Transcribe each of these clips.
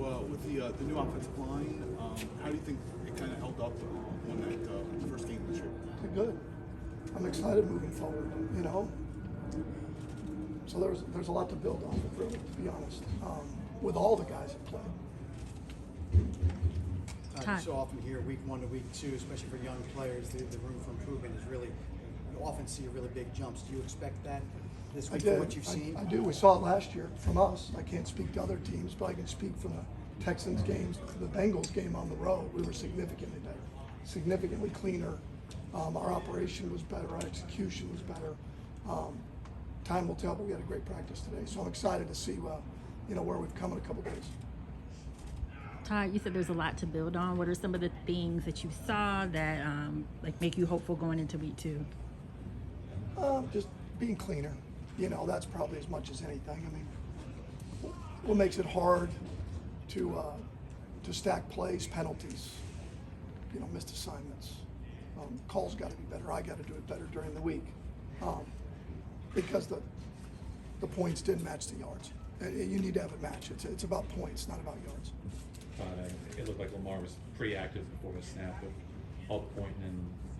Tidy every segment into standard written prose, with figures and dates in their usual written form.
with the new offensive line, how do you think it kind of held up on that first game this year? Good. I'm excited moving forward. You know, so there's a lot to build on, really, to be honest, with all the guys that play. You so often hear week 1 to week 2, especially for young players, the room for improvement is really, you often see really big jumps. Do you expect that this week for what you've seen? I do. We saw it last year from us. I can't speak to other teams, but I can speak from the Texans games, the Bengals game on the road. We were significantly better, significantly cleaner. Our operation was better. Our execution was better. Time will tell, but we had a great practice today. So I'm excited to see, where we've come in a couple days. Todd, you said there's a lot to build on. What are some of the things that you saw that make you hopeful going into week 2? Just being cleaner. That's probably as much as anything. I mean, what makes it hard to stack plays, penalties, missed assignments. Calls got to be better. I got to do it better during the week because the points didn't match the yards. You need to have it match. It's about points, not about yards. It looked like Lamar was pretty active before the snap with all the pointing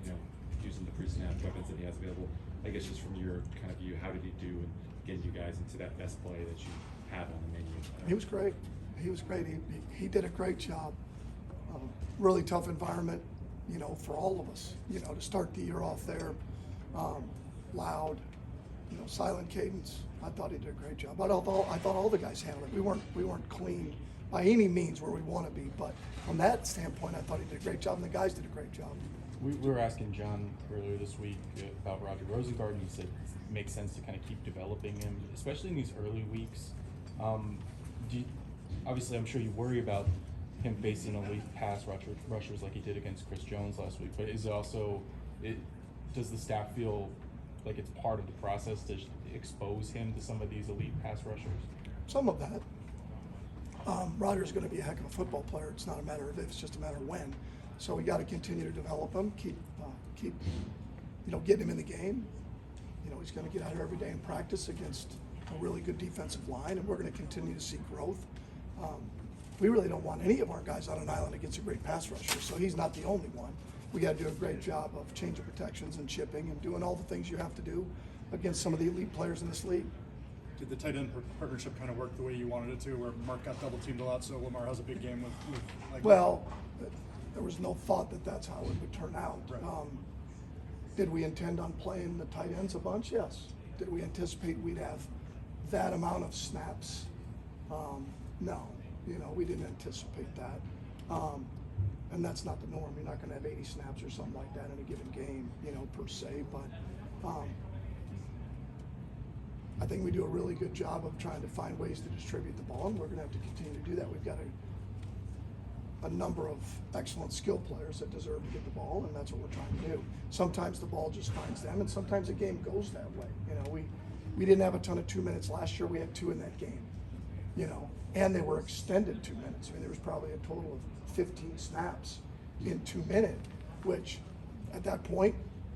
and using the pre-snap weapons that he has available. I guess just from your kind of view, how did he do in getting you guys into that best play that you have on the menu? He was great. He was great. He did a great job. Really tough environment, for all of us. To start the year off there, loud, silent cadence. I thought he did a great job. I thought all the guys handled it. We weren't clean by any means where we want to be, but from that standpoint, I thought he did a great job, and the guys did a great job. We were asking John earlier this week about Roger Rosengarten. He said it makes sense to kind of keep developing him, especially in these early weeks. Obviously, I'm sure you worry about him facing elite pass rushers like he did against Chris Jones last week, but is it also, does the staff feel like it's part of the process to expose him to some of these elite pass rushers? Some of that. Roger's going to be a heck of a football player. It's not a matter of if, it's just a matter of when. So we got to continue to develop him, keep getting him in the game. He's going to get out here every day and practice against a really good defensive line, and we're going to continue to see growth. We really don't want any of our guys on an island against a great pass rusher, so he's not the only one. We got to do a great job of changing protections and chipping and doing all the things you have to do against some of the elite players in this league. Did the tight end partnership kind of work the way you wanted it to, where Mark got double teamed a lot, so Lamar has a big game with Well, there was no thought that that's how it would turn out. Right. Did we intend on playing the tight ends a bunch? Yes. Did we anticipate we'd have that amount of snaps? No. We didn't anticipate that. And that's not the norm. You're not going to have 80 snaps or something like that in a given game, per se. But I think we do a really good job of trying to find ways to distribute the ball, and we're going to have to continue to do that. We've got a number of excellent skill players that deserve to get the ball, and that's what we're trying to do. Sometimes the ball just finds them, and sometimes the game goes that way. We didn't have a ton of 2 minutes last year. We had 2 in that game, and they were extended 2 minutes. There was probably a total of 15 snaps in 2 minutes, which at that point,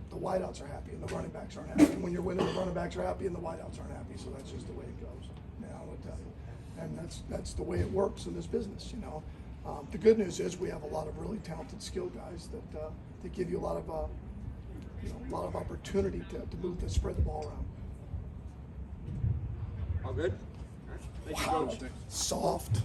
the wideouts are happy and the running backs aren't happy. When you're winning, the running backs are happy and the wideouts aren't happy. So that's just the way it goes. I would tell you, and that's the way it works in this business. The good news is we have a lot of really talented skill guys that give you a lot of opportunity to spread the ball around. All good? All right. Thank you, Coach. Soft.